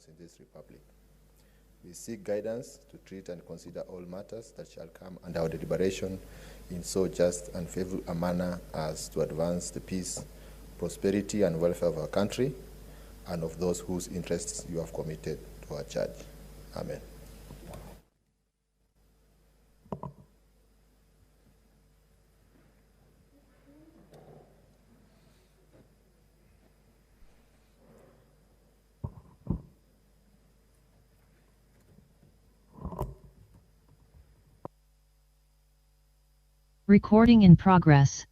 in this republic. We seek guidance to treat and consider all matters that shall come under our deliberation in so just and favorable a manner as to advance the peace, prosperity, and welfare of our country and of those whose interests you have committed to our charge. Amen. Recording in progress.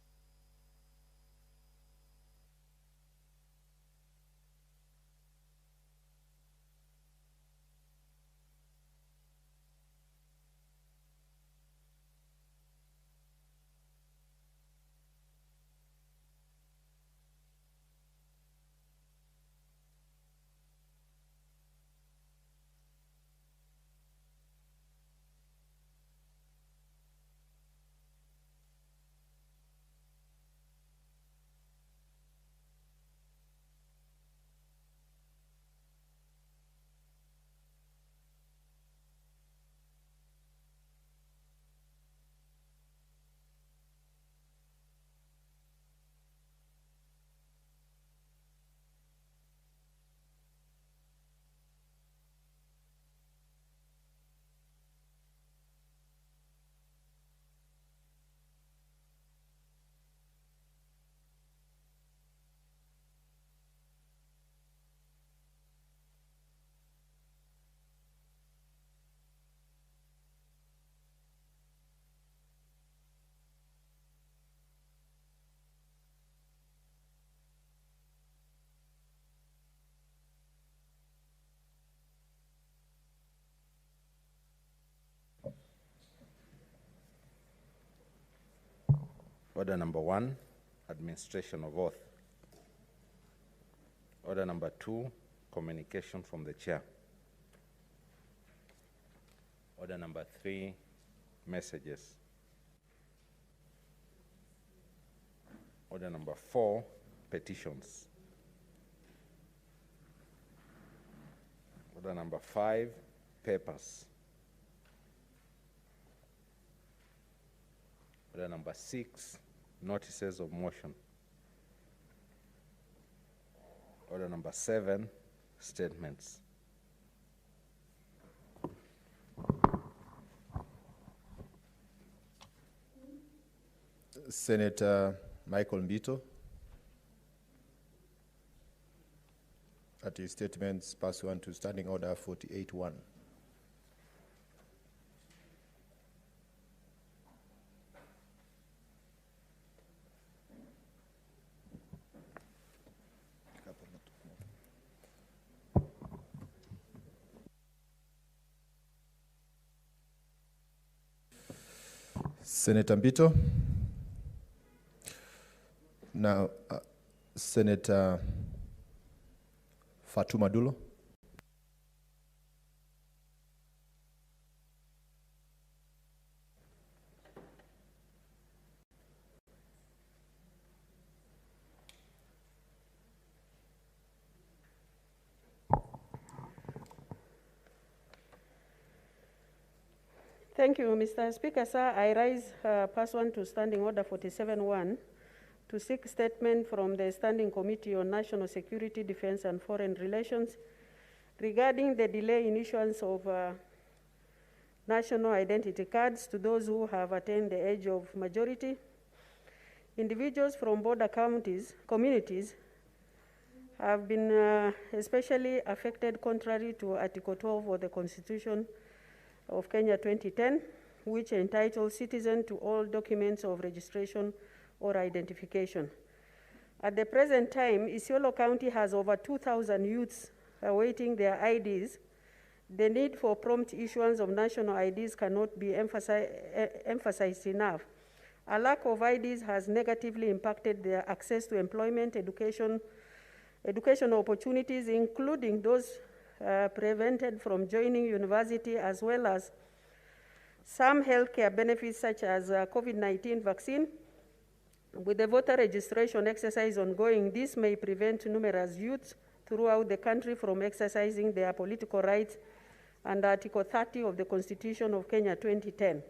Order number 1, administration of oath. Order number 2, communication from the chair. Order number 3, messages. Order number 4, petitions. Order number 5, papers. Order number 6, notices of motion. Order number 7, statements. Senator Michael Mbito, at his statements pursuant to Standing Order 48-1. Senator Mbito. Now, Senator Fatuma Dulo. Thank you, Mr. Speaker. Sir, I rise pursuant to Standing Order 47-1 to seek statement from the Standing Committee on National Security, Defense and Foreign Relations regarding the delay in issuance of national identity cards to those who have attained the age of majority. Individuals from border communities have been especially affected contrary to Article 12 of the Constitution of Kenya 2010, which entitles citizens to all documents of registration or identification. At the present time, Isiolo County has over 2,000 youths awaiting their IDs. The need for prompt issuance of national IDs cannot be emphasized enough. A lack of IDs has negatively impacted their access to employment, educational opportunities, including those prevented from joining university, as well as some healthcare benefits such as COVID-19 vaccine. With the voter registration exercise ongoing, this may prevent numerous youths throughout the country from exercising their political rights under Article 30 of the Constitution of Kenya 2010.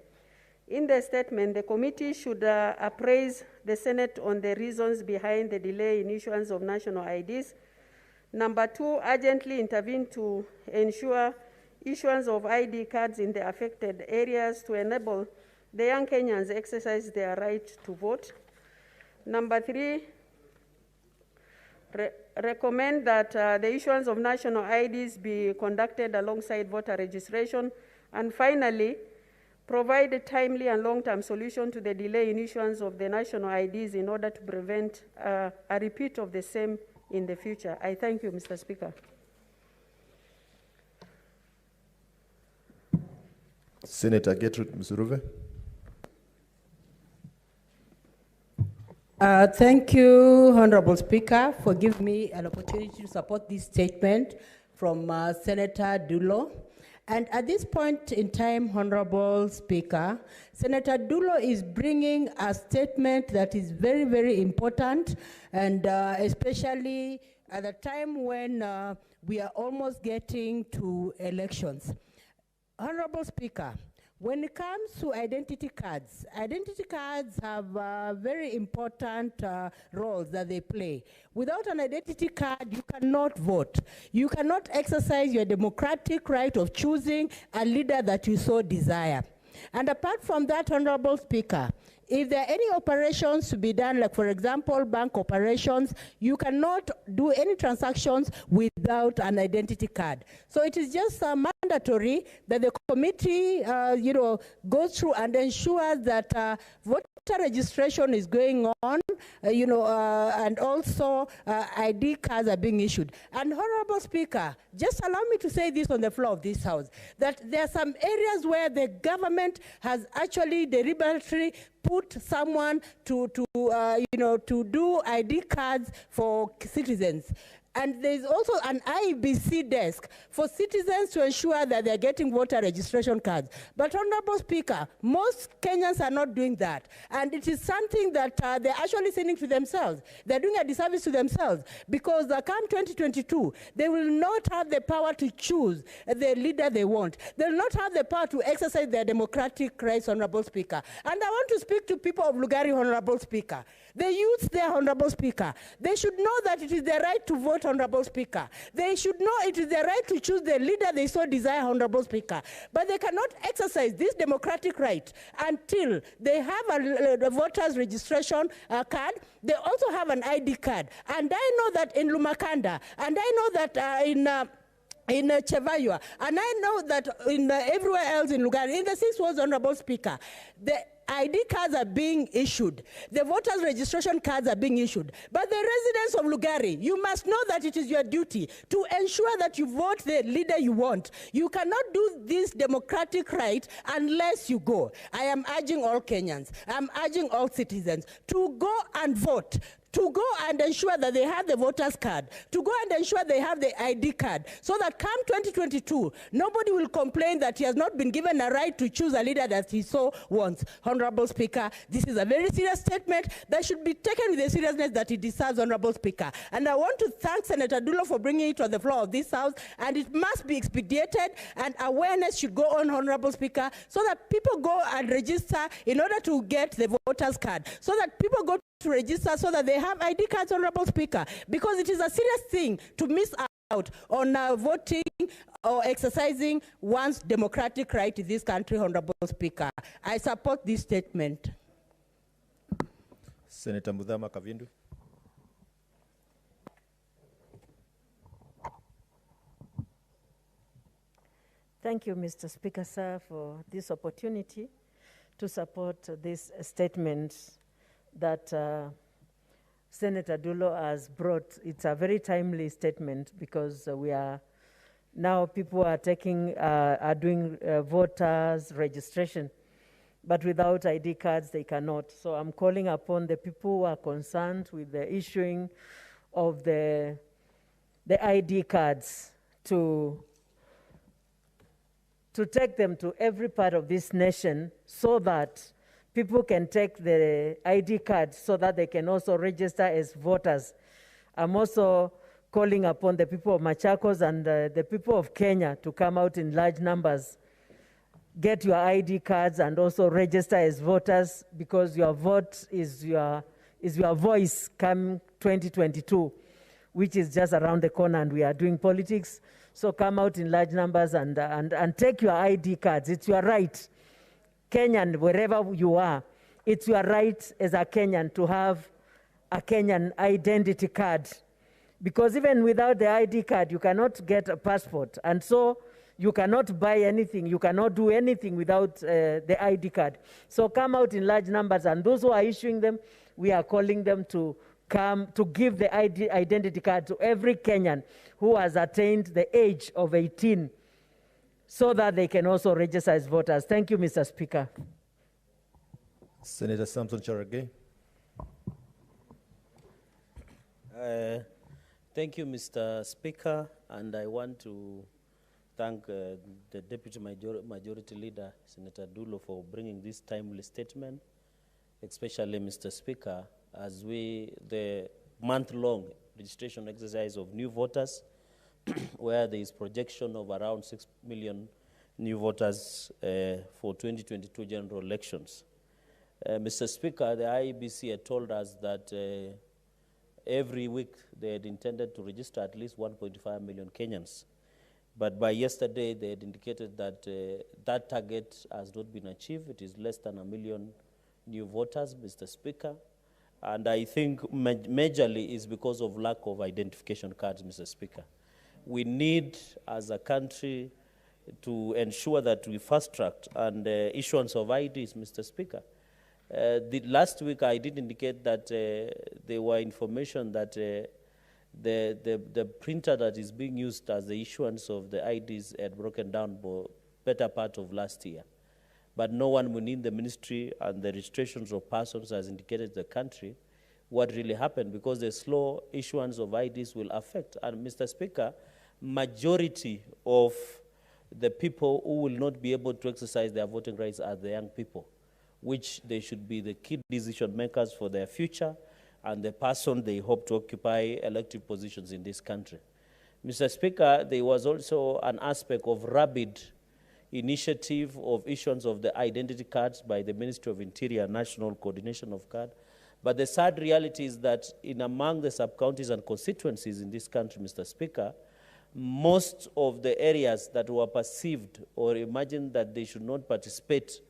In the statement, the committee should appraise the Senate on the reasons behind the delay in issuance of national IDs. Number 2, urgently intervene to ensure issuance of ID cards in the affected areas to enable the young Kenyans exercise their right to vote. Number 3, recommend that the issuance of national IDs be conducted alongside voter registration. And finally, provide a timely and long-term solution to the delay in issuance of the national IDs in order to prevent a repeat of the same in the future. I thank you, Mr. Speaker. Senator Gertrude Musuruve. Thank you, Honorable Speaker, for giving me an opportunity to support this statement from Senator Dulo. And at this point in time, Honorable Speaker, Senator Dulo is bringing a statement that is very, very important, and especially at a time when we are almost getting to elections. Honorable Speaker, when it comes to identity cards have very important roles that they play. Without an identity card, you cannot vote. You cannot exercise your democratic right of choosing a leader that you so desire. And apart from that, Honorable Speaker, if there are any operations to be done, like for example, bank operations, you cannot do any transactions without an identity card. So it is just mandatory that the committee, goes through and ensures that voter registration is going on, and also ID cards are being issued. And Honorable Speaker, just allow me to say this on the floor of this House, that there are some areas where the government has actually deliberately put someone to do ID cards for citizens. And there's also an Iebc desk for citizens to ensure that they're getting voter registration cards. But Honorable Speaker, most Kenyans are not doing that. And it is something that they're actually sending to themselves. They're doing a disservice to themselves because come 2022, they will not have the power to choose the leader they want. They will not have the power to exercise their democratic rights, Honorable Speaker. And I want to speak to people of Lugari, Honorable Speaker. The youth there, Honorable Speaker, they should know that it is their right to vote, Honorable Speaker. They should know it is their right to choose the leader they so desire, Honorable Speaker. But they cannot exercise this democratic right until they have a voter's registration card. They also have an ID card. And I know that in Lumakanda, and I know that in Chevayua, and I know that in everywhere else in Lugari, in the 6 wards, Honorable Speaker, the ID cards are being issued. The voters' registration cards are being issued. But the residents of Lugari, you must know that it is your duty to ensure that you vote the leader you want. You cannot do this democratic right unless you go. I am urging all Kenyans, I'm urging all citizens to go and vote, to go and ensure that they have the voter's card, to go and ensure they have the ID card, so that come 2022, nobody will complain that he has not been given a right to choose a leader that he so wants. Honorable Speaker, this is a very serious statement that should be taken with the seriousness that it deserves, Honorable Speaker. And I want to thank Senator Dulo for bringing it on the floor of this House, and it must be expedited, and awareness should go on, Honorable Speaker, so that people go and register in order to get the voter's card, so that people go to register so that they have ID cards, Honorable Speaker, because it is a serious thing to miss out on voting or exercising one's democratic right in this country, Honorable Speaker. I support this statement. Senator Mudhama Kavindu. Thank you, Mr. Speaker, sir, for this opportunity to support this statement that Senator Dulo has brought. It's a very timely statement because we are now people are doing voters registration, but without ID cards they cannot. So I'm calling upon the people who are concerned with the issuing of the ID cards to take them to every part of this nation so that people can take the ID card so that they can also register as voters. I'm also calling upon the people of Machakos and the people of Kenya to come out in large numbers, get your ID cards and also register as voters, because your vote is your voice come 2022, which is just around the corner, and we are doing politics. So come out in large numbers and take your ID cards. It's your right. Kenyan, wherever you are, it's your right as a Kenyan to have a Kenyan identity card. Because even without the ID card, you cannot get a passport. And so you cannot buy anything, you cannot do anything without the ID card. So come out in large numbers, and those who are issuing them, we are calling them to come to give the identity card to every Kenyan who has attained the age of 18, so that they can also register as voters. Thank you, Mr. Speaker. Senator Samson Cherargei. Thank you, Mr. Speaker, and I want to thank the Deputy Majority Leader, Senator Dulo, for bringing this timely statement, especially, Mr. Speaker, as the month-long registration exercise of new voters, where there is projection of around 6 million new voters for 2022 general elections. Mr. Speaker, the Iebc had told us that every week they had intended to register at least 1.5 million Kenyans. But by yesterday, they had indicated that that target has not been achieved. It is less than 1 million new voters, Mr. Speaker. And I think majorly is because of lack of identification cards, Mr. Speaker. We need, as a country, to ensure that we fast-tracked and issuance of IDs, Mr. Speaker. Last week, I did indicate that there were information that the printer that is being used as the issuance of the IDs had broken down for better part of last year. But no one within the ministry and the registrations of persons has indicated to the country what really happened, because the slow issuance of IDs will affect. And Mr. Speaker, majority of the people who will not be able to exercise their voting rights are the young people, which they should be the key decision makers for their future and the person they hope to occupy elective positions in this country. Mr. Speaker, there was also an aspect of rapid initiative of issuance of the identity cards by the Ministry of Interior, National Coordination of Card. But the sad reality is that in among the sub-counties and constituencies in this country, Mr. Speaker, most of the areas that were perceived or imagined that they should not participate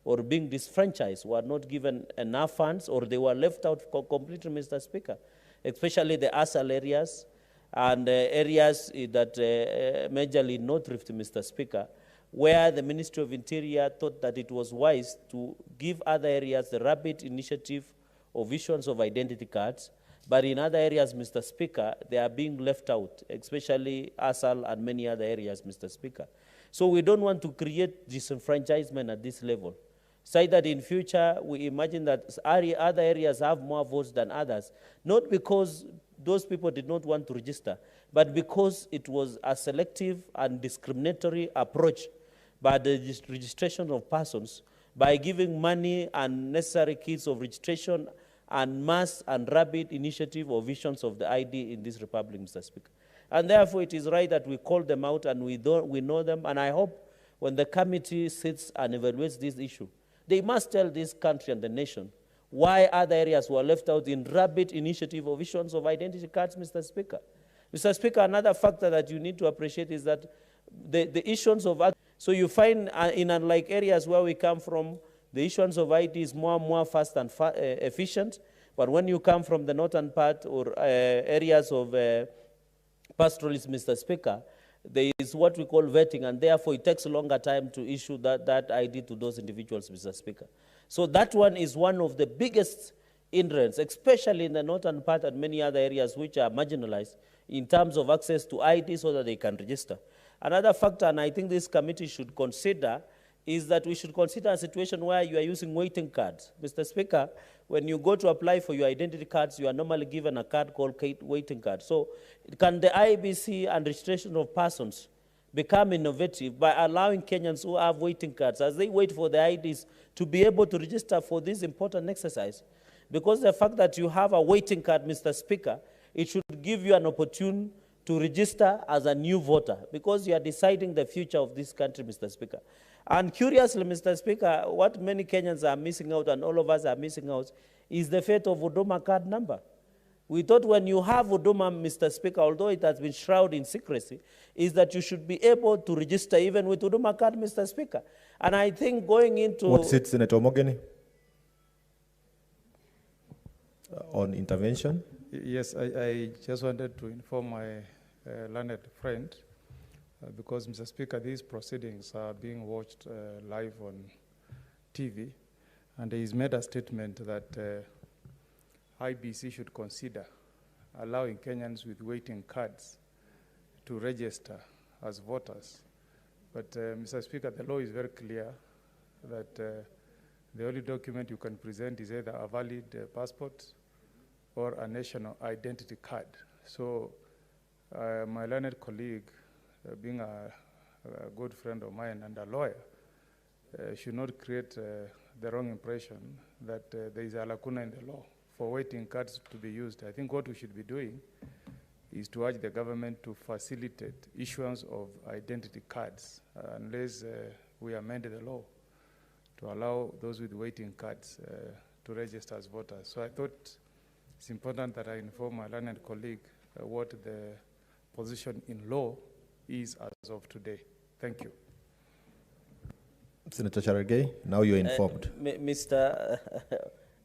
or being disfranchised were not given enough funds, or they were left out completely, Mr. Speaker, especially the ASAL areas and areas that majorly North Rift, Mr. Speaker, where the Ministry of Interior thought that it was wise to give other areas the rapid initiative of issuance of identity cards, but in other areas, Mr. Speaker, they are being left out, especially ASAL and many other areas, Mr. Speaker. So we don't want to create disenfranchisement at this level. Say that in future, we imagine that other areas have more votes than others, not because those people did not want to register, but because it was a selective and discriminatory approach by the registration of persons, by giving money and necessary kits of registration and mass and rapid initiative of issuance of the ID in this republic, Mr. Speaker. And therefore, it is right that we call them out and we know them. And I hope when the committee sits and evaluates this issue, they must tell this country and the nation why other areas were left out in rapid initiative of issuance of identity cards, Mr. Speaker. Mr. Speaker, another factor that you need to appreciate is that the issuance of, so you find in unlike areas where we come from, the issuance of ID is more fast and efficient. But when you come from the northern part or areas of pastoralists, Mr. Speaker, there is what we call vetting, and therefore it takes a longer time to issue that ID to those individuals, Mr. Speaker. So that one is one of the biggest hindrance, especially in the northern part and many other areas which are marginalized in terms of access to ID so that they can register. Another factor, and I think this committee should consider, is that we should consider a situation where you are using waiting cards. Mr. Speaker, when you go to apply for your identity cards, you are normally given a card called waiting card. So can the Iebc and registration of persons become innovative by allowing Kenyans who have waiting cards, as they wait for the IDs, to be able to register for this important exercise? Because the fact that you have a waiting card, Mr. Speaker, it should give you an opportunity to register as a new voter, because you are deciding the future of this country, Mr. Speaker. And curiously, Mr. Speaker, what many Kenyans are missing out and all of us are missing out is the fate of Huduma card number. We thought when you have Huduma, Mr. Speaker, although it has been shrouded in secrecy, is that you should be able to register even with Huduma card, Mr. Speaker. And I think going into... What's it, Senator Omogeni? On intervention? Yes, I just wanted to inform my learned friend, because, Mr. Speaker, these proceedings are being watched live on TV, and he's made a statement that Iebc should consider allowing Kenyans with waiting cards to register as voters. But, Mr. Speaker, the law is very clear that the only document you can present is either a valid passport or a national identity card. So my learned colleague, being a good friend of mine and a lawyer, should not create the wrong impression that there is a lacuna in the law for waiting cards to be used. I think what we should be doing is to urge the government to facilitate issuance of identity cards unless we amend the law to allow those with waiting cards to register as voters. So I thought it's important that I inform my learned colleague what the position in law is as of today. Thank you. Senator Charagay, now you're informed. Mr.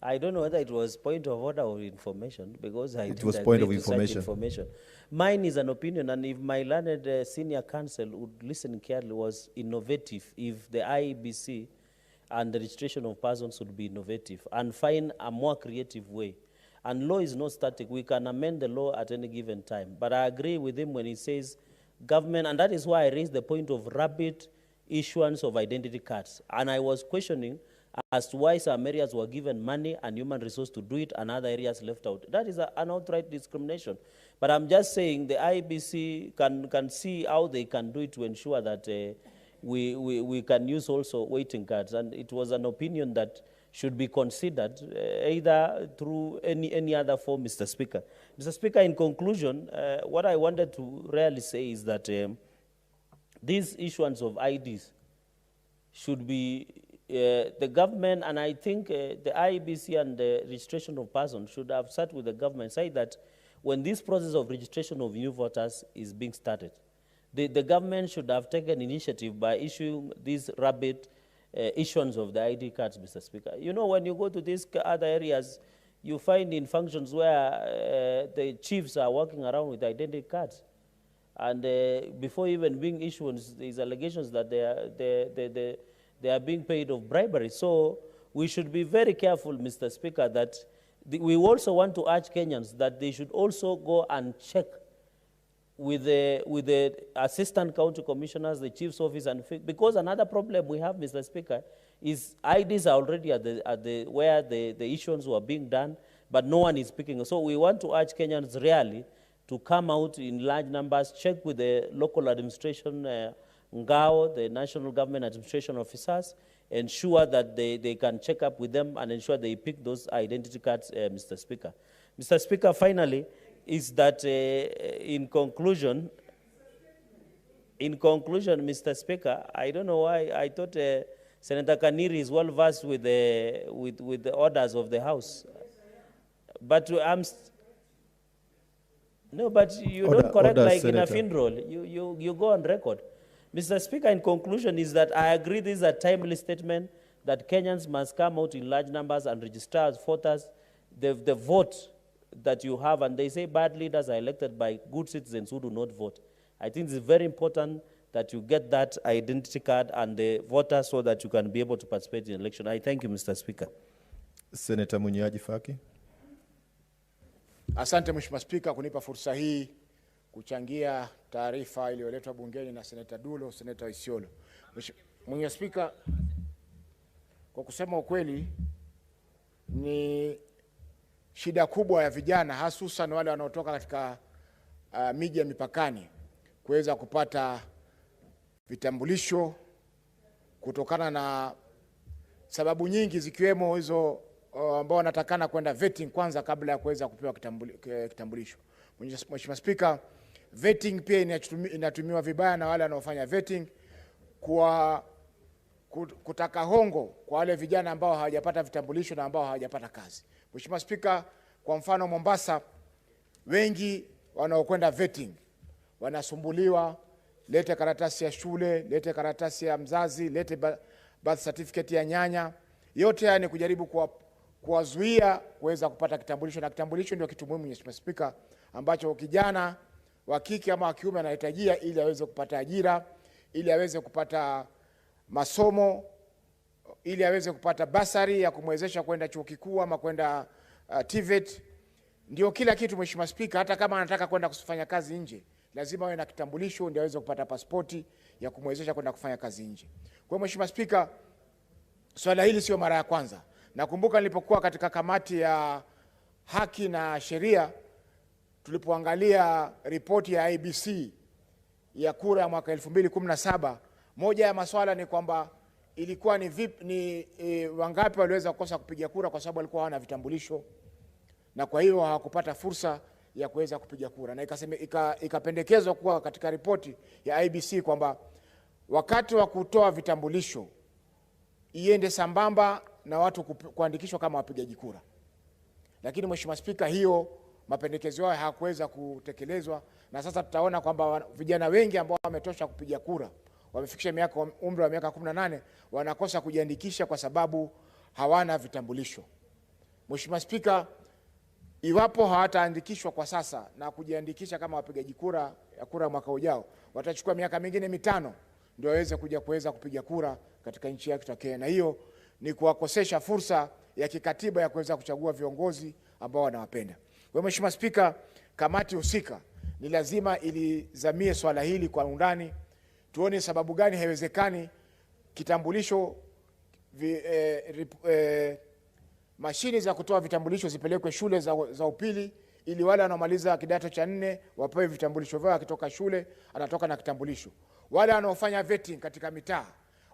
I don't know whether it was point of order or information, because it was point of information. Mine is an opinion, and if my learned senior counsel would listen carefully, was innovative if the Iebc and the registration of persons would be innovative and find a more creative way. And law is not static. We can amend the law at any given time. But I agree with him when he says government, and that is why I raised the point of rapid issuance of identity cards. And I was questioning as to why some areas were given money and human resource to do it and other areas left out. That is an outright discrimination. But I'm just saying the Iebc can see how they can do it to ensure that we can use also waiting cards. And it was an opinion that should be considered either through any other form, Mr. Speaker. Mr. Speaker, in conclusion, what I wanted to really say is that these issuance of IDs should be the government, and I think the Iebc and the registration of persons should have sat with the government, say that when this process of registration of new voters is being started, the government should have taken initiative by issuing these rapid issuance of the ID cards, Mr. Speaker. You know, when you go to these other areas, you find in functions where the chiefs are walking around with identity cards. And before even being issued, there's allegations that they are being paid of bribery. So we should be very careful, Mr. Speaker, that we also want to urge Kenyans that they should also go and check with the assistant county commissioners, the chief's office, and because another problem we have, Mr. Speaker, is IDs are already at the where the issuance were being done, but no one is picking. So we want to urge Kenyans really to come out in large numbers, check with the local administration, Ngao, the national government administration officers, ensure that they can check up with them and ensure they pick those identity cards, Mr. Speaker. Mr. Speaker, finally, is that in conclusion, Mr. Speaker, I don't know why I thought Senator Kaniri is well versed with the orders of the House, but no, but you don't correct like Senator. In a funeral. You go on record. Mr. Speaker, in conclusion, is that I agree this is a timely statement that Kenyans must come out in large numbers and register as voters. The vote that you have, and they say bad leaders are elected by good citizens who do not vote. I think it's very important that you get that identity card and the voter so that you can be able to participate in election. I thank you, Mr. Speaker. Senator Munyaji Faki. Asante Mheshimiwa Spika kunipa fursa hii kuchangia taarifa iliyoletwa bungeni na Senator Dulo, Senator Isiolo. Mheshimiwa Spika, kwa kusema ukweli ni shida kubwa ya vijana, hususan wale wanaotoka katika miji ya mipakani, kuweza kupata vitambulisho kutokana na sababu nyingi zikiwemo hizo ambao wanatakana kwenda vetting kwanza kabla ya kuweza kupewa kitambulisho. Mheshimiwa Spika, Vetting pia inatumiwa vibaya na wale wanaofanya vetting kutaka hongo kwa wale vijana ambao hawajapata vitambulisho na ambao hawajapata kazi. Mheshimiwa Spika, kwa mfano Mombasa, wengi wanaokwenda vetting wanasumbuliwa, lete karatasi ya shule, lete karatasi ya mzazi, lete birth certificate ya nyanya. Yote haya ni kujaribu kuwazuia kuweza kupata kitambulisho, na kitambulisho ndio kitu muhimu, Mheshimiwa Spika, ambacho kijana wa kike ama wa kiume anahitajia ili aweze kupata ajira, ili aweze kupata masomo, ili aweze kupata basari ya kumwezesha kwenda chuo kikuu ama kwenda TVET. Ndio kila kitu, Mheshimiwa Spika. Hata kama anataka kwenda kufanya kazi nje, lazima awe na kitambulisho ndio aweze kupata pasipoti ya kumwezesha kwenda kufanya kazi nje. Kwa Mheshimiwa Spika, swala hili sio mara ya kwanza. Nakumbuka nilipokuwa katika kamati ya haki na sheria, tulipoangalia ripoti ya Iebc ya kura ya mwaka 2017, moja ya maswala ni kwamba ilikuwa ni wangapi waliweza kukosa kupiga kura kwa sababu walikuwa hawana vitambulisho, na kwa hiyo hawakupata fursa ya kuweza kupiga kura. Na ikapendekezwa kuwa katika ripoti ya Iebc kwamba wakati wa kutoa vitambulisho iende sambamba na watu kuandikishwa kama wapigaji kura. Lakini Mheshimiwa Spika, hiyo mapendekezo hayo hayakuweza kutekelezwa, na sasa tutaona kwamba vijana wengi ambao wametosha kupiga kura, wamefikisha umri wa miaka 18, wanakosa kujiandikisha kwa sababu hawana vitambulisho. Mheshimiwa Spika, iwapo hawataandikishwa kwa sasa na kujiandikisha kama wapigaji kura ya kura mwaka ujao, watachukua miaka mingine 5 ndio waweze kuweza kupiga kura katika nchi yetu ya Kenya, na hiyo ni kuwakosesha fursa ya kikatiba ya kuweza kuchagua viongozi ambao wanawapenda. Kwa Mheshimiwa Spika, kamati husika ni lazima ilizamie swala hili kwa undani, tuone sababu gani haiwezekani kitambulisho mashini za kutoa vitambulisho zipelekwe shule za upili, ili wale wanaomaliza kidato cha 4 wapewe vitambulisho vyao, akitoka shule anatoka na kitambulisho. Wale wanaofanya vetting katika mitaa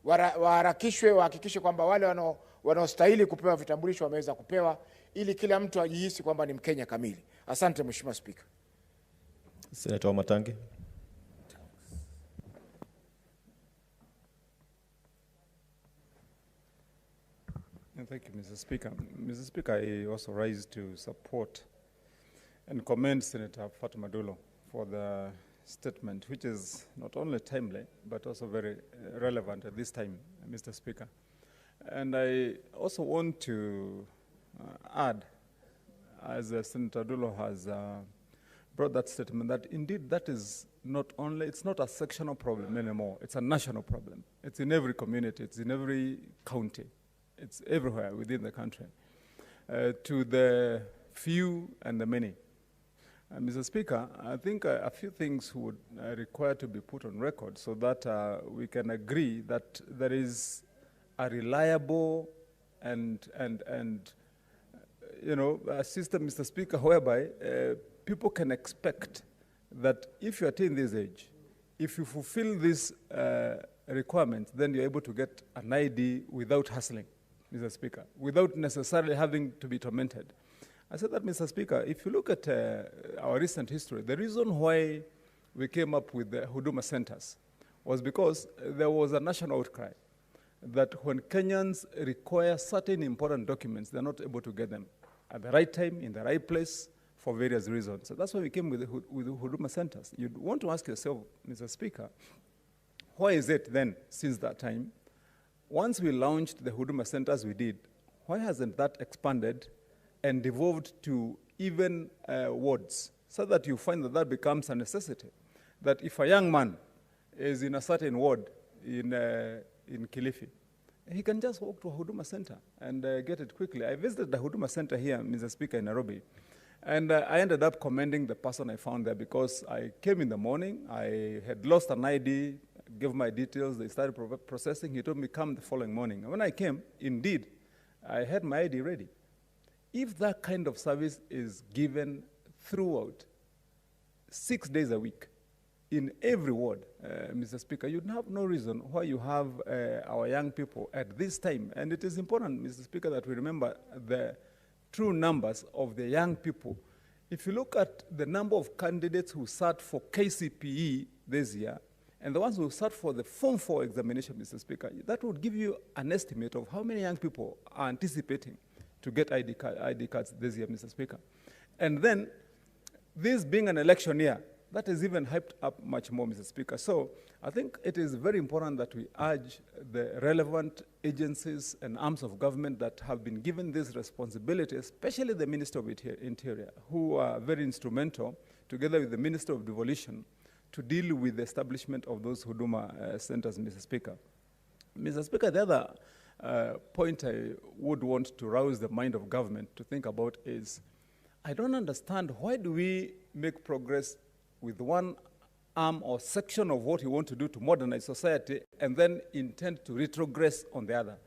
waharakishwe, wahakikishe kwamba wale wanaostahili kupewa vitambulisho wameweza kupewa, ili kila mtu ajihisi kwamba ni Mkenya kamili. Asante Mheshimiwa Spika. Senator Matangi. Thank you, Mr. Speaker. Mr. Speaker, I also rise to support and commend Senator Fatuma Dulo for the statement, which is not only timely, but also very relevant at this time, Mr. Speaker. And I also want to add, as Senator Dulo has brought that statement, that indeed that is not only, it's not a sectional problem anymore, it's a national problem. It's in every community, it's in every county, it's everywhere within the country, to the few and the many. Mr. Speaker, I think a few things would require to be put on record so that we can agree that there is a reliable and a system, Mr. Speaker, whereby people can expect that if you attain this age, if you fulfill these requirements, then you're able to get an ID without hassling, Mr. Speaker, without necessarily having to be tormented. I said that, Mr. Speaker, if you look at our recent history, the reason why we came up with the Huduma centers was because there was a national outcry that when Kenyans require certain important documents, they're not able to get them at the right time, in the right place, for various reasons. So that's why we came with the Huduma centers. You'd want to ask yourself, Mr. Speaker, why is it then, since that time, once we launched the Huduma centers we did, why hasn't that expanded and devolved to even wards, so that you find that that becomes a necessity? That if a young man is in a certain ward in Kilifi, he can just walk to a Huduma center and get it quickly. I visited the Huduma center here, Mr. Speaker, in Nairobi, and I ended up commending the person I found there, because I came in the morning, I had lost an ID, gave my details, they started processing, he told me come the following morning. And when I came, indeed, I had my ID ready. If that kind of service is given throughout 6 days a week in every ward, Mr. Speaker, you'd have no reason why you have our young people at this time. And it is important, Mr. Speaker, that we remember the true numbers of the young people if you look at the number of candidates who sat for KCPE this year, and the ones who sat for the Form 4 examination, Mr. Speaker, that would give you an estimate of how many young people are anticipating to get ID cards this year, Mr. Speaker. And then, this being an election year, that is even hyped up much more, Mr. Speaker. So I think it is very important that we urge the relevant agencies and arms of government that have been given this responsibility, especially the Minister of Interior, who are very instrumental, together with the Minister of Devolution, to deal with the establishment of those Huduma centers, Mr. Speaker. Mr. Speaker, the other point I would want to rouse the mind of government to think about is, I don't understand, why do we make progress with one arm or section of what we want to do to modernize society and then intend to retrogress on the other?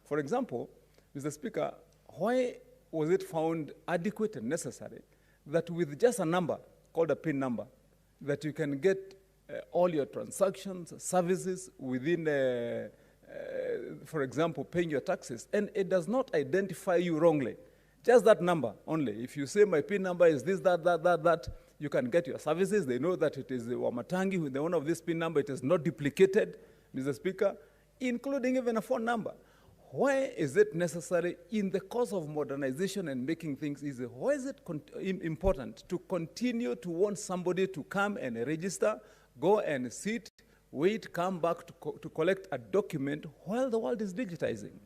For example, Mr. Speaker, why was it found adequate and necessary that with just a number, called a PIN number, that you can get all your transactions, services within, for example, paying your taxes, and it does not identify you wrongly? Just that number only. If you say my PIN number is this, that, you can get your services. They know that it is Wamatangi, who the owner of this PIN number. It is not duplicated, Mr. Speaker, including even a phone number. Why is it necessary in the course of modernization and making things easy? Why is it important to continue to want somebody to come and register, go and sit, wait, come back to collect a document while the world is digitizing?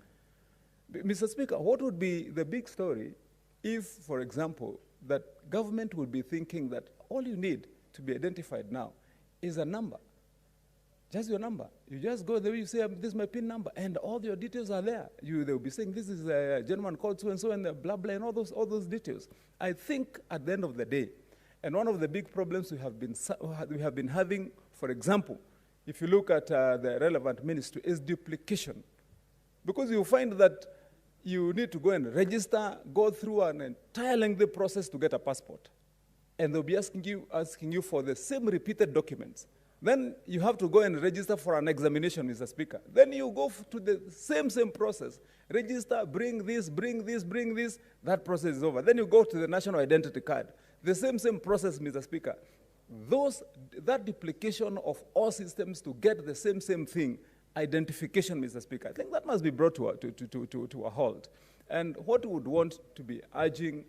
Mr. Speaker, what would be the big story if, for example, that government would be thinking that all you need to be identified now is a number, just your number. You just go there, you say, this is my PIN number, and all your details are there. They'll be saying, this is a gentleman called so-and-so, and blah, blah, and all those details. I think at the end of the day, and one of the big problems we have been having, for example, if you look at the relevant ministry, is duplication. Because you find that you need to go and register, go through an entire lengthy process to get a passport. And they'll be asking you for the same repeated documents. Then you have to go and register for an examination, Mr. Speaker. Then you go to the same process. Register, bring this, that process is over. Then you go to the national identity card. The same process, Mr. Speaker. That duplication of all systems to get the same thing, identification, Mr. Speaker, I think that must be brought to a halt. And what we would want to be urging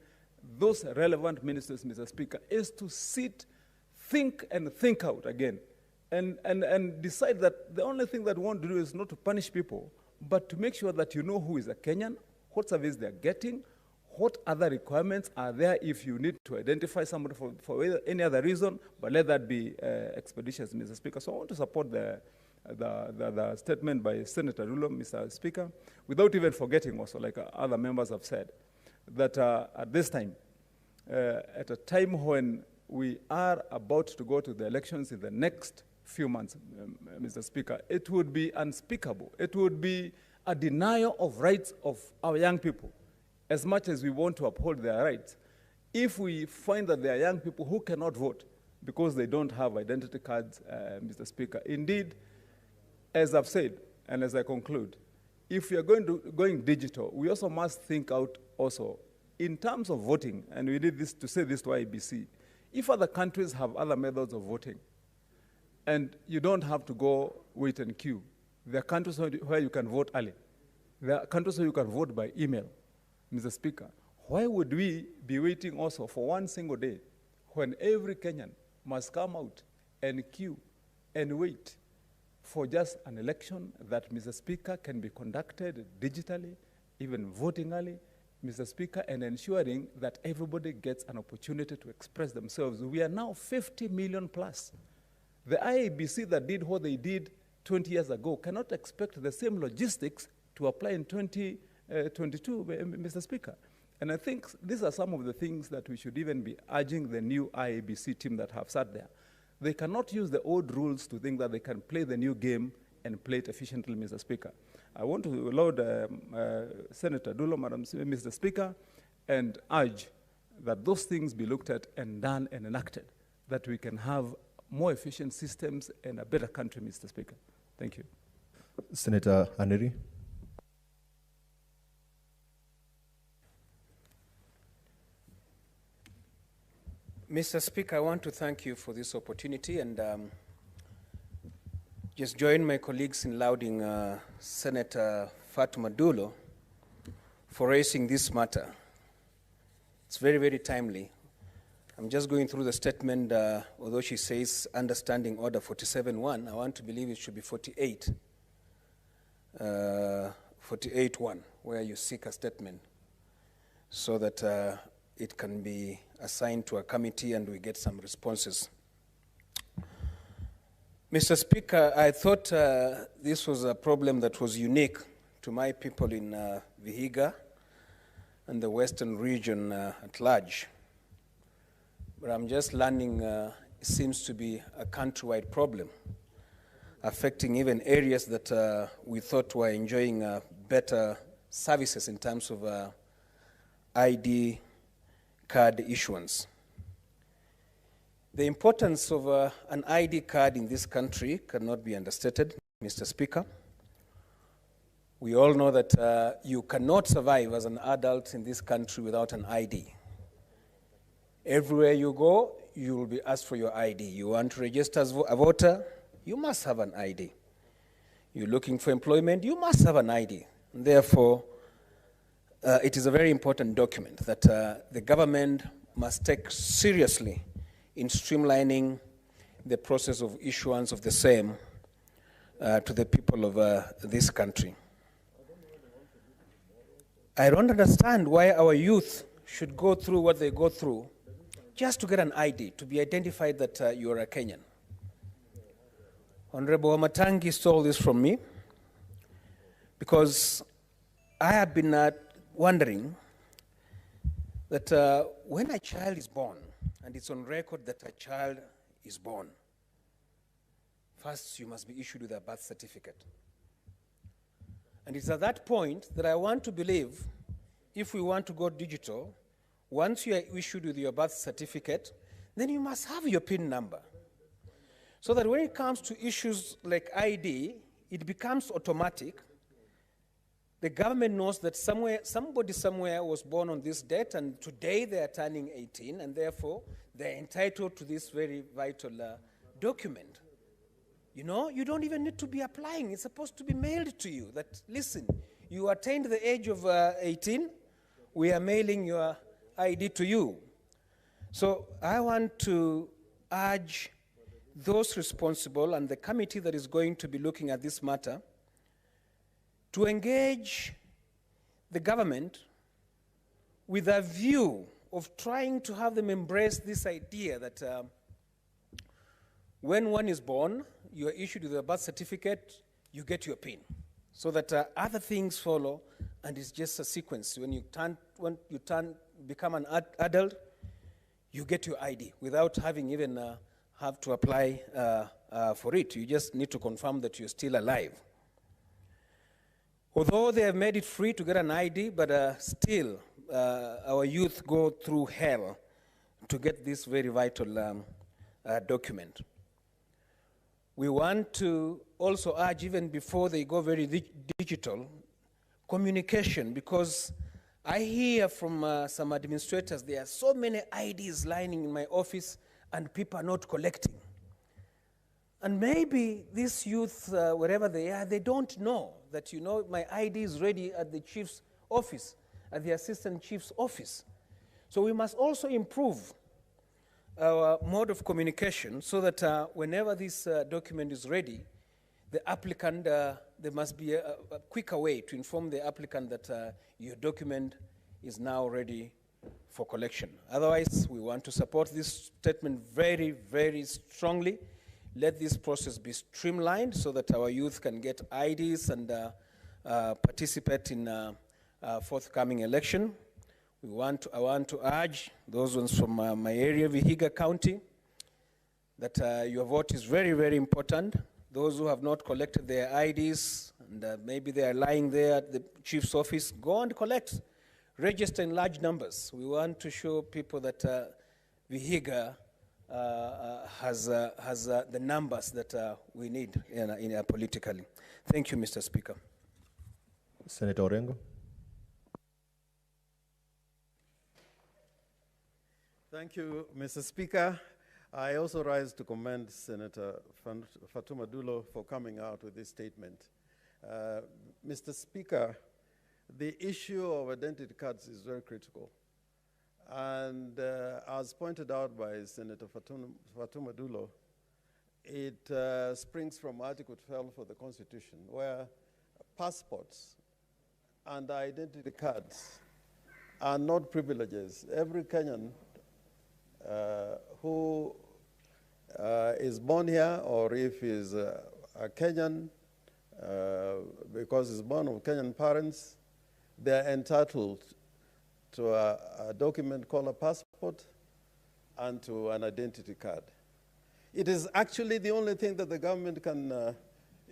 those relevant ministers, Mr. Speaker, is to sit, think out again, and decide that the only thing that we want to do is not to punish people, but to make sure that you know who is a Kenyan, what service they're getting, what other requirements are there if you need to identify somebody for any other reason, but let that be expeditious, Mr. Speaker. So I want to support the statement by Senator Ruto, Mr. Speaker, without even forgetting also, like other members have said, that at this time, at a time when we are about to go to the elections in the next few months, Mr. Speaker, it would be unspeakable. It would be a denial of rights of our young people, as much as we want to uphold their rights. If we find that there are young people who cannot vote because they don't have identity cards, Mr. Speaker, indeed, as I've said, and as I conclude, if we are going digital, we also must think out also in terms of voting, and we did this to say this to Iebc. If other countries have other methods of voting, and you don't have to go wait and queue, there are countries where you can vote early. There are countries where you can vote by email. Mr. Speaker, why would we be waiting also for one single day when every Kenyan must come out and queue and wait for just an election that, Mr. Speaker, can be conducted digitally, even voting early, Mr. Speaker, and ensuring that everybody gets an opportunity to express themselves? We are now 50 million plus. The Iebc that did what they did 20 years ago cannot expect the same logistics to apply in 2022, Mr. Speaker. And I think these are some of the things that we should even be urging the new Iebc team that have sat there. They cannot use the old rules to think that they can play the new game and play it efficiently, Mr. Speaker. I want to laud Senator Dulo, Mr. Speaker, and urge that those things be looked at and done and enacted, that we can have more efficient systems and a better country, Mr. Speaker. Thank you. Senator Aneri. Mr. Speaker, I want to thank you for this opportunity and just join my colleagues in lauding Senator Fatuma Dulo for raising this matter. It's very, very timely. I'm just going through the statement, although she says understanding order 47.1, I want to believe it should be 48. 48.1, where you seek a statement so that it can be assigned to a committee and we get some responses. Mr. Speaker, I thought this was a problem that was unique to my people in Vihiga and the western region at large. But I'm just learning it seems to be a countrywide problem, affecting even areas that we thought were enjoying better services in terms of ID card issuance. The importance of an ID card in this country cannot be understated, Mr. Speaker. We all know that you cannot survive as an adult in this country without an ID. Everywhere you go, you will be asked for your ID. You want to register as a voter, you must have an ID. You're looking for employment, you must have an ID. And therefore, it is a very important document that the government must take seriously in streamlining the process of issuance of the same to the people of this country. I don't understand why our youth should go through what they go through just to get an ID, to be identified that you are a Kenyan. Honorable Matangi stole this from me because I have been wondering that when a child is born, and it's on record that a child is born, first you must be issued with a birth certificate. And it's at that point that I want to believe, if we want to go digital, once you are issued with your birth certificate, then you must have your PIN number. So that when it comes to issues like ID, it becomes automatic. The government knows that somebody somewhere was born on this date, and today they are turning 18, and therefore they're entitled to this very vital document. You know, you don't even need to be applying. It's supposed to be mailed to you that, listen, you attained the age of 18, we are mailing your ID to you. So I want to urge those responsible and the committee that is going to be looking at this matter to engage the government with a view of trying to have them embrace this idea that when one is born, you are issued with a birth certificate, you get your PIN, so that other things follow, and it's just a sequence. When you become an adult, you get your ID without having even have to apply for it. You just need to confirm that you're still alive. Although they have made it free to get an ID, but still our youth go through hell to get this very vital document. We want to also urge, even before they go very digital, communication, because I hear from some administrators there are so many IDs lining in my office and people are not collecting. And maybe these youth, wherever they are, they don't know that, you know, my ID is ready at the chief's office, at the assistant chief's office. So we must also improve our mode of communication so that whenever this document is ready, the applicant, there must be a quicker way to inform the applicant that your document is now ready for collection. Otherwise, we want to support this statement very, very strongly. Let this process be streamlined so that our youth can get IDs and participate in forthcoming election. I want to urge those ones from my area, Vihiga County, that your vote is very, very important. Those who have not collected their IDs, and maybe they are lying there at the chief's office, go and collect. Register in large numbers. We want to show people that Vihiga has the numbers that we need politically. Thank you, Mr. Speaker. Senator Orengo. Thank you, Mr. Speaker. I also rise to commend Senator Fatuma Dulo for coming out with this statement. Mr. Speaker, the issue of identity cards is very critical. And as pointed out by Senator Fatuma Dulo, it springs from Article 12 of the Constitution, where passports and identity cards are not privileges. Every Kenyan who is born here, or if he's a Kenyan because he's born of Kenyan parents, they're entitled to a document called a passport and to an identity card. It is actually the only thing that the government can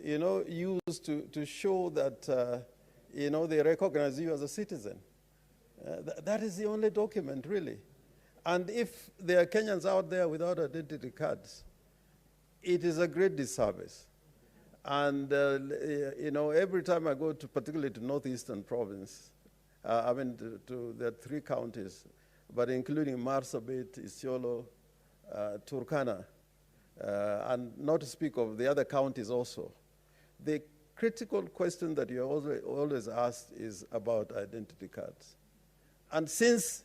use to show that they recognize you as a citizen. That is the only document, really. And if there are Kenyans out there without identity cards, it is a great disservice. And every time I go to, particularly to northeastern province, to the 3 counties, but including Marsabit, Isiolo, Turkana, and not to speak of the other counties also. The critical question that you always asked is about identity cards. And since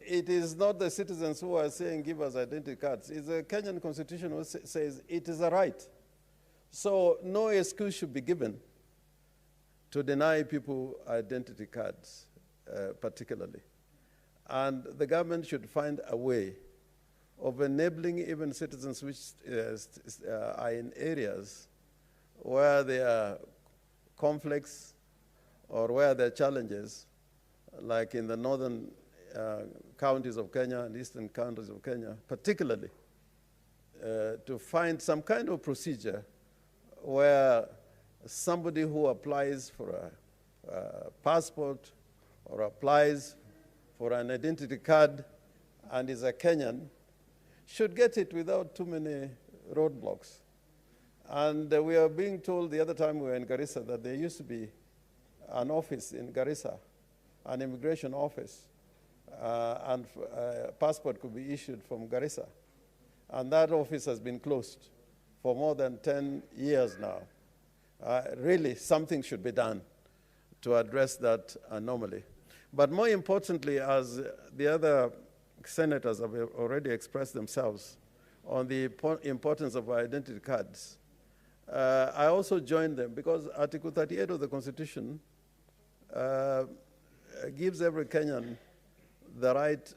it is not the citizens who are saying, give us identity cards, it's the Kenyan Constitution who says it is a right. So no excuse should be given to deny people identity cards, particularly. And the government should find a way of enabling even citizens which are in areas where there are conflicts or where there are challenges, like in the northern counties of Kenya and eastern counties of Kenya, particularly, to find some kind of procedure where somebody who applies for a passport or applies for an identity card and is a Kenyan should get it without too many roadblocks. And we are being told the other time we were in Garissa that there used to be an office in Garissa, an immigration office, and a passport could be issued from Garissa. And that office has been closed for more than 10 years now. Really, something should be done to address that anomaly. But more importantly, as the other senators have already expressed themselves on the importance of identity cards, I also join them because Article 38 of the Constitution gives every Kenyan the right,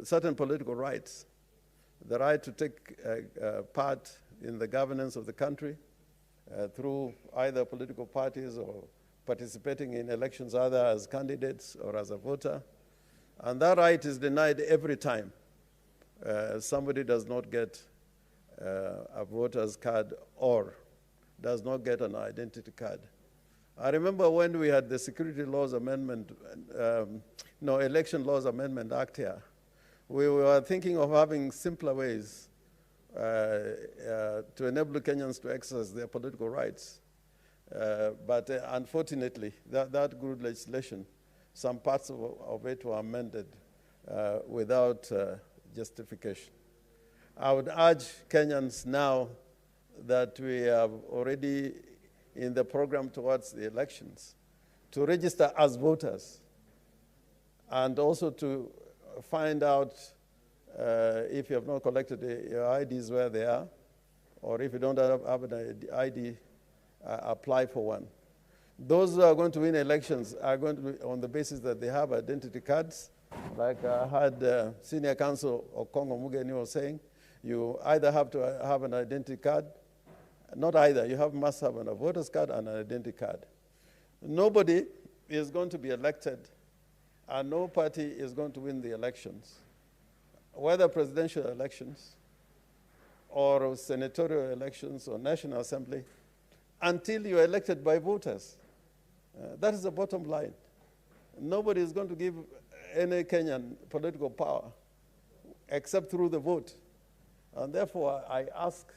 certain political rights, the right to take part in the governance of the country through either political parties or participating in elections either as candidates or as a voter. And that right is denied every time somebody does not get a voter's card or does not get an identity card. I remember when we had the Security Laws Amendment, Election Laws Amendment Act here, we were thinking of having simpler ways to enable Kenyans to exercise their political rights. But unfortunately, that good legislation, some parts of it were amended without justification. I would urge Kenyans now that we are already in the program towards the elections to register as voters and also to find out if you have not collected your IDs where they are, or if you don't have an ID, apply for one. Those who are going to win elections are going to be on the basis that they have identity cards. Like I had Senior Counsel Okongo Mugeni was saying, you either have to have an identity card, not either, you must have a voter's card and an identity card. Nobody is going to be elected and no party is going to win the elections, whether presidential elections or senatorial elections or National Assembly, until you're elected by voters. That is the bottom line. Nobody is going to give any Kenyan political power except through the vote. And therefore, I ask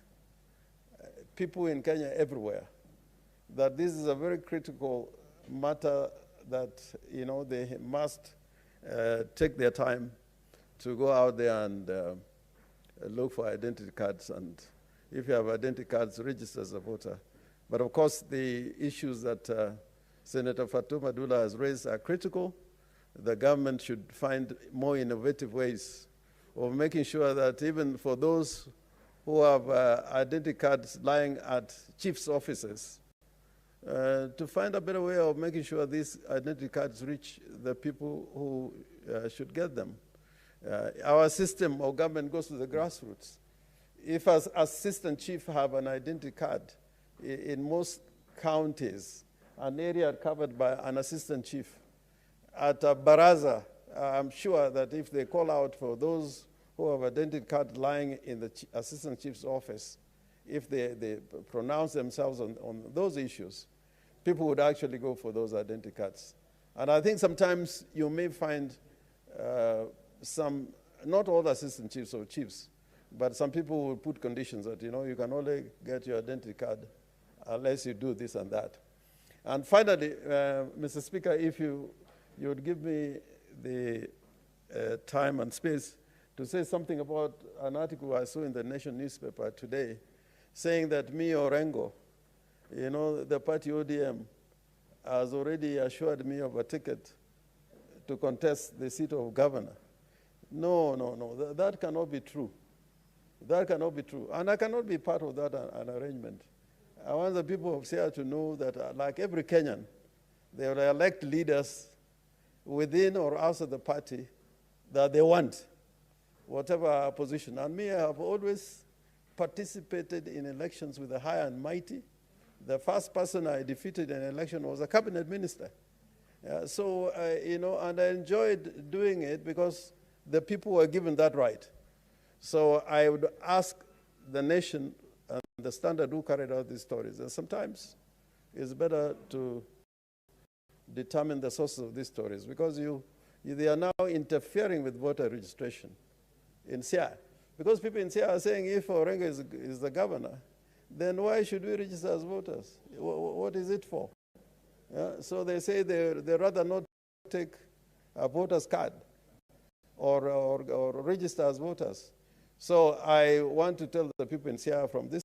people in Kenya everywhere that this is a very critical matter that they must take their time to go out there and look for identity cards, and if you have identity cards, register as a voter. But of course, the issues that Senator Fatuma Dula has raised are critical. The government should find more innovative ways of making sure that even for those who have identity cards lying at chief's offices, to find a better way of making sure these identity cards reach the people who should get them. Our system of government goes to the grassroots. If an assistant chief have an identity card, in most counties, an area covered by an assistant chief, at a baraza, I'm sure that if they call out for those who have identity card lying in the assistant chief's office, if they pronounce themselves on those issues, people would actually go for those identity cards. And I think sometimes you may find not all assistant chiefs or chiefs, but some people will put conditions that, you can only get your identity card unless you do this and that. And finally, Mr. Speaker, if you would give me the time and space to say something about an article I saw in the Nation newspaper today, saying that me Orengo, the party ODM, has already assured me of a ticket to contest the seat of governor. No, that cannot be true. That cannot be true. And I cannot be part of that an arrangement. I want the people of Siaya to know that, like every Kenyan, they will elect leaders within or outside the party that they want, whatever position. And me, I have always participated in elections with the high and mighty. The first person I defeated in an election was a cabinet minister. And I enjoyed doing it because the people were given that right. So I would ask the nation and the Standard who carried out these stories, and sometimes it's better to determine the sources of these stories, because they are now interfering with voter registration in Siaya. Because people in Siaya are saying, if Orengo is the governor, then why should we register as voters? What is it for? So they say they rather not take a voter's card or register as voters. So I want to tell the people in Siaya from this